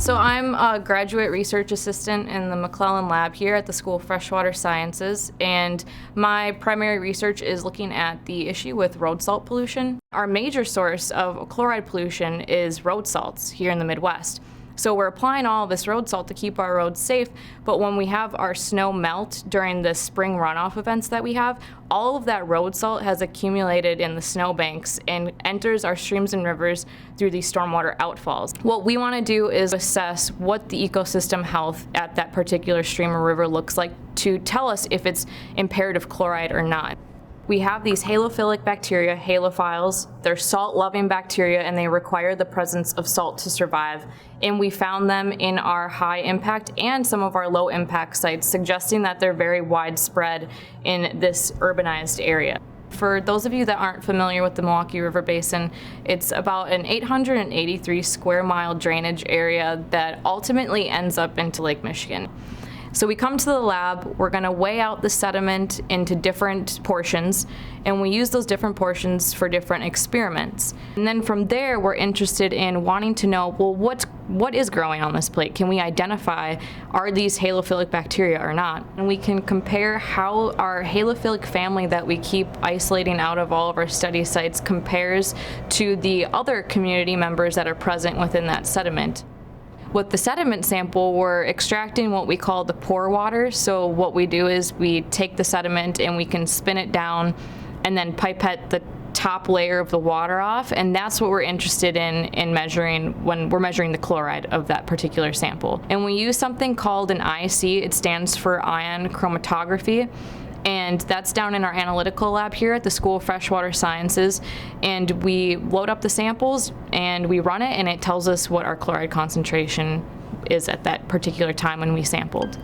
So I'm a graduate research assistant in the McClellan lab here at the School of Freshwater Sciences, and my primary research is looking at the issue with road salt pollution. Our major source of chloride pollution is road salts here in the Midwest. So we're applying all this road salt to keep our roads safe, but when we have our snow melt during the spring runoff events that we have, all of that road salt has accumulated in the snowbanks and enters our streams and rivers through these stormwater outfalls. What we want to do is assess what the ecosystem health at that particular stream or river looks like to tell us if it's impaired of chloride or not. We have these halophilic bacteria, halophiles. They're salt-loving bacteria and they require the presence of salt to survive. And we found them in our high-impact and some of our low-impact sites, suggesting that they're very widespread in this urbanized area. For those of you that aren't familiar with the Milwaukee River Basin, it's about an 883 square mile drainage area that ultimately ends up into Lake Michigan. So we come to the lab, we're going to weigh out the sediment into different portions, and we use those different portions for different experiments. And then from there, we're interested in wanting to know, well, what is growing on this plate? Can we identify, are these halophilic bacteria or not? And we can compare how our halophilic family that we keep isolating out of all of our study sites compares to the other community members that are present within that sediment. With the sediment sample, we're extracting what we call the pore water. So what we do is we take the sediment and we can spin it down and then pipette the top layer of the water off, and that's what we're interested in measuring when we're measuring the chloride of that particular sample. And we use something called an IC. It stands for ion chromatography. And that's down in our analytical lab here at the School of Freshwater Sciences. And we load up the samples and we run it, and it tells us what our chloride concentration is at that particular time when we sampled.